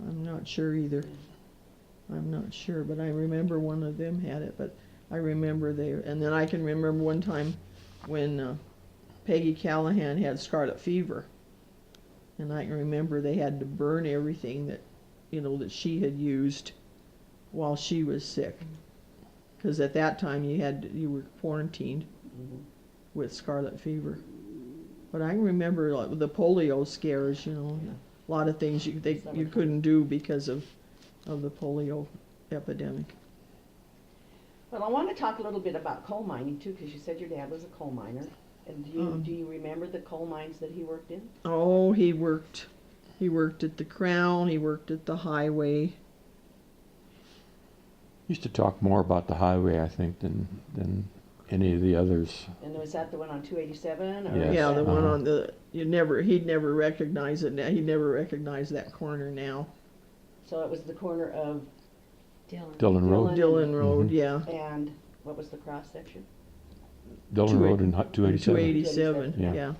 I'm not sure either. I'm not sure, but I remember one of them had it, but I remember and then I can remember one time when Peggy Callahan had scarlet fever. And I can remember they had to burn everything that, you know, that she had used while she was sick. Because at that time you were quarantined with scarlet fever. But I can remember like, the polio scares, you know, a lot of things you couldn't do because of the polio epidemic. Well, I want to talk a little bit about coal mining too, because you said your dad was a coal miner. And do you remember the coal mines that he worked in? Oh, he worked at the Crown, he worked at the highway. Used to talk more about the highway, I think, than any of the others. And was that the one on 287? Or Yes. Yeah, the one Uh-huh. on he'd never recognize it now. He'd never recognize that corner now. So it was the corner of Dillon Road. Dillon Road, yeah. and what was the cross section? Dillon Road and 287. 287, Yeah. yeah.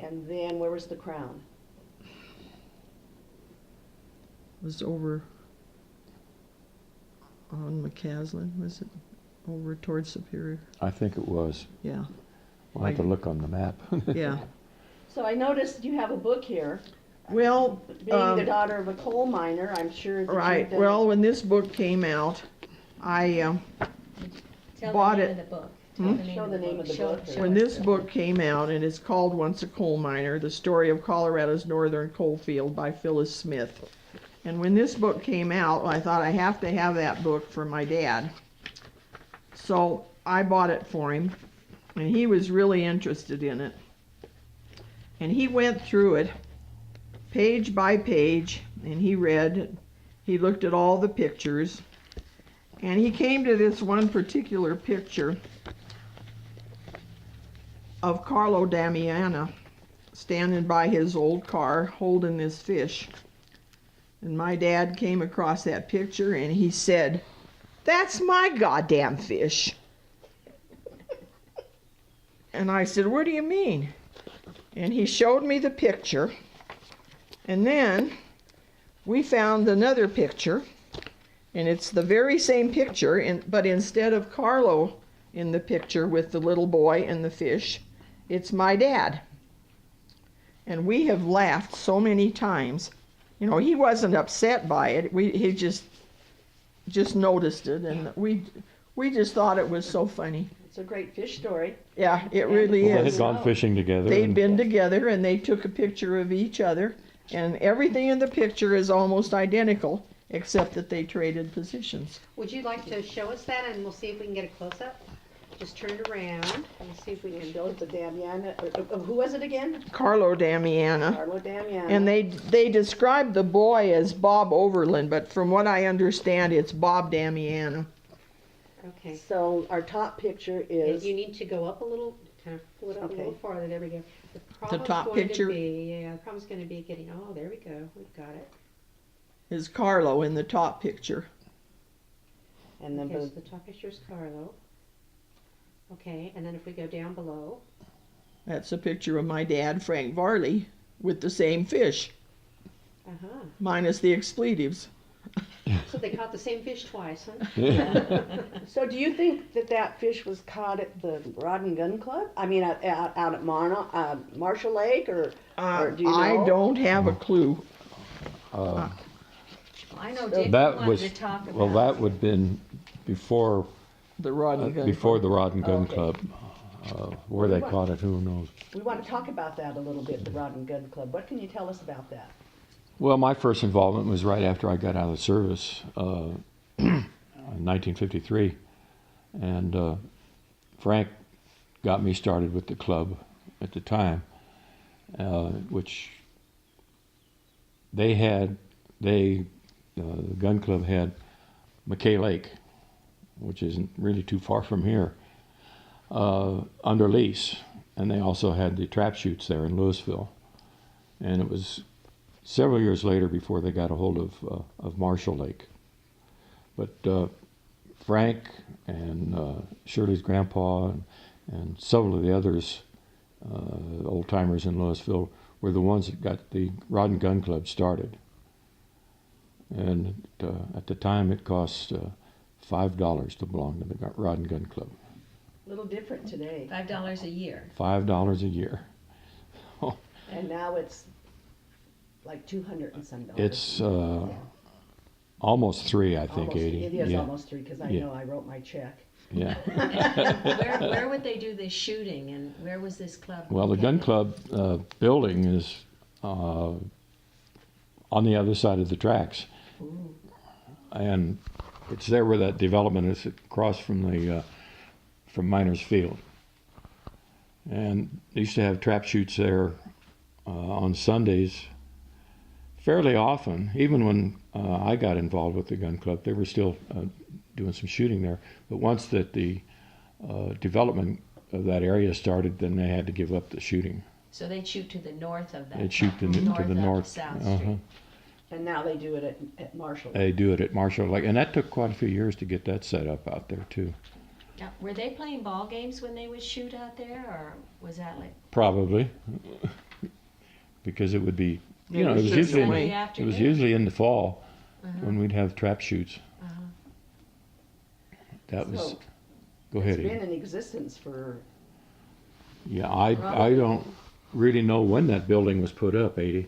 And then where was the Crown? It was over on McCaslin, was it? Over towards Superior. I think it was. Yeah, We'll have to look on the map. yeah. So I noticed you have a book here. Well, Being the daughter of a coal miner, I'm sure that right. you've done- Well, when this book came out, I Tell bought the it. name of the book. Hmm? Show the name of the book. When this book came out, and it's called Once a Coal Miner, The Story of Colorado's Northern Coal Field by Phyllis Smith. And when this book came out, I thought I have to have that book for my dad. So I bought it for him, and he was really interested in it. And he went through it page by page, and he read, he looked at all the pictures, and he came to this one particular picture of Carlo Damiana standing by his old car holding this fish. And my dad came across that picture and he said, "That's my goddamn fish." And I said, "What do you mean?" And he showed me the picture. And then we found another picture, and it's the very same picture, but instead of Carlo in the picture with the little boy and the fish, it's my dad. And we have laughed so many times. You know, he wasn't upset by it. He just noticed it, and we just thought it was so funny. It's a great fish story. Yeah, it really Well, they is. had gone fishing together. They'd and- been together, and they took a picture of each other, and everything in the picture is almost identical, except that they traded positions. Would you like to show us that and we'll see if we can get a close-up? Just turn it around and see if we And can. go to Damiana. Who was it again? Carlo Damiana. Carlo Damiana. And they described the boy as Bob Overland, but from what I understand, it's Bob Damiana. Okay. So our top picture is. You need to go up a little, kind of pull it up a little Okay. farther. There we go. The problem's top going picture? to be, the problem's going to be getting, oh, there we go. We've got it. Is Carlo in the top picture. And then Okay, so the top picture is Carlo. Okay, and then if we go down below, That's a picture of my dad, Frank Varley, with the same fish, uh-huh. minus the expletives. So they caught the same fish twice, huh? So do you think that that fish was caught at the Rod and Gun Club? I mean, out at Marshall Lake, or do you know? I don't have a clue. I know Dick That wanted was, to talk about. well, that would have been before, The Rod and Gun before Club. the Rod and Gun Okay. Club. Where they caught it, who knows? We want to talk about that a little bit, the Rod and Gun Club. What can you tell us about that? Well, my first involvement was right after I got out of the service, in 1953. And Frank got me started with the club at the time, which the gun club had McKay Lake, which isn't really too far from here, under lease. And they also had the trap shoots there in Louisville. And it was several years later before they got a hold of Marshall Lake. But Frank and Shirley's grandpa and several of the others, old timers in Louisville, were the ones that got the Rod and Gun Club started. And at the time, it cost $5 to belong to the Rod and Gun Club. A little different today. $5 a year. $5 a year. And now it's like 200 and some dollars. It's almost $3, I think, Almost, 80. it is yeah. almost 3, because I Yeah. know I wrote my check. Yeah. Where would they do this shooting, and where was this club? Well, the gun located? club building is on the other side of the tracks, and it's there where that development is, across from the from Miners Field. And they used to have trap shoots there on Sundays fairly often. Even when I got involved with the gun club, they were still doing some shooting there. But once that the development of that area started, then they had to give up the shooting. So they'd shoot to the north of that. They'd shoot to the of north. South Uh-huh. Street. And now they do it at Marshall. They do it at Marshall Lake, and that took quite a few years to get that set up out there too. Now, were they playing ball games when they would shoot out there, or was that like Probably, because it would be, They would it was shoot usually Sunday it afternoon? was usually in the fall Uh-huh. when we'd have trap shoots. Uh-huh. That was. So, Go ahead. It's Ian. been in existence for, Yeah, I don't really know when that building was put up, 80.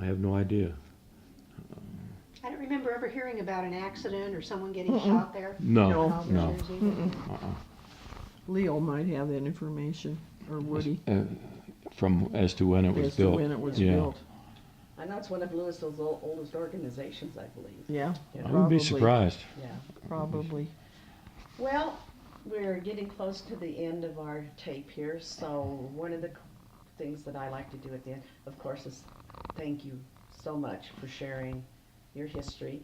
I have no idea. I don't remember ever hearing about an accident or someone getting shot there. No, No. no. Officers either. Leo might have that information, or Woody, From as to when it was as to built. when it was yeah. built. I know it's one of Louisville's oldest organizations, I believe. Yeah, Yeah. I wouldn't be probably. surprised. Yeah. Probably. Well, we're getting close to the end of our tape here, so one of the things that I like to do at the end, of course, is thank you so much for sharing your history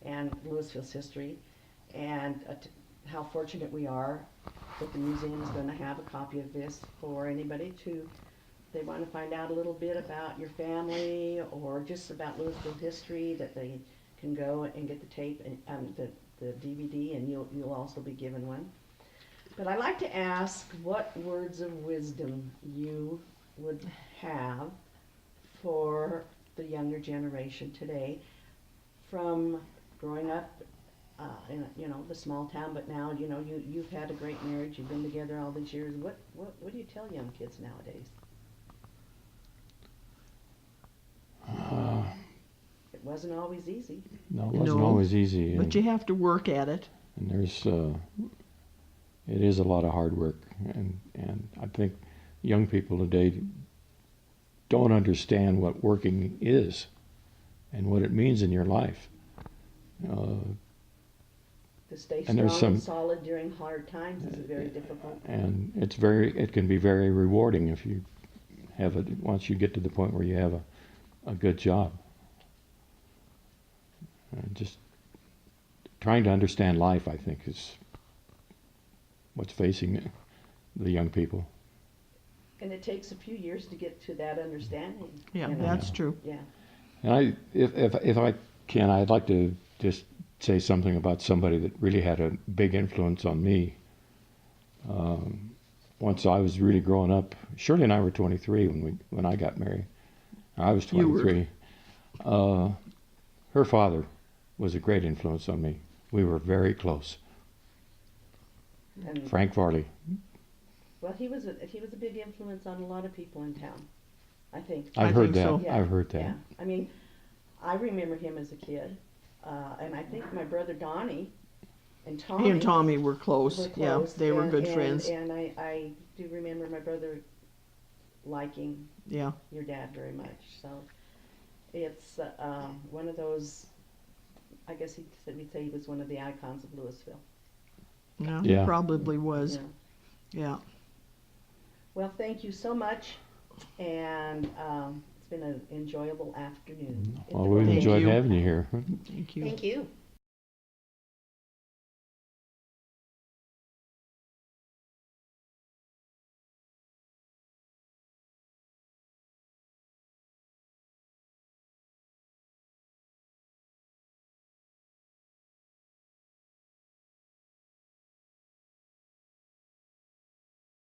and Louisville's history, and how fortunate we are that the museum is going to have a copy of this for anybody if they want to find out a little bit about your family or just about Louisville history, that they can go and get the tape and the DVD, and you'll also be given one. But I'd like to ask what words of wisdom you would have for the younger generation today, from growing up in the small town, but now you've had a great marriage, you've been together all these years. What do you tell young kids nowadays? It wasn't always easy. No, it wasn't No, always easy. But you have to work at it. And there's it is a lot of hard work, and I think young people today don't understand what working is and what it means in your life. To stay And there's strong and some- solid during hard times is very difficult. And it can be very rewarding if you once you get to the point where you have a good job. Just trying to understand life, I think, is what's facing the young people. And it takes a few years to get to that understanding. Yeah, you know? that's true. Yeah. And if I can, I'd like to just say something about somebody that really had a big influence on me. Once I was really growing up, Shirley and I were 23 when I got married. I was You were. 23. Her father was a great influence on me. We were very close. And, Frank Varley. well, he was a big influence on a lot of people in town, I think. I I've heard think that. so. Yeah, I've heard that. Yeah, I mean, I remember him as a kid, and I think my brother Donnie and Tommy. He and Tommy were close. were Yeah, close, they were and- good and- friends. And I do remember my brother liking Yeah. your dad very much. So it's one of those. I guess we'd say he was one of the icons of Louisville. Yeah, Yeah. he probably was. Yeah. Yeah. Well, thank you so much, and it's been an enjoyable afternoon. Well, we've Thank enjoyed you. having you here. Thank you. Thank you.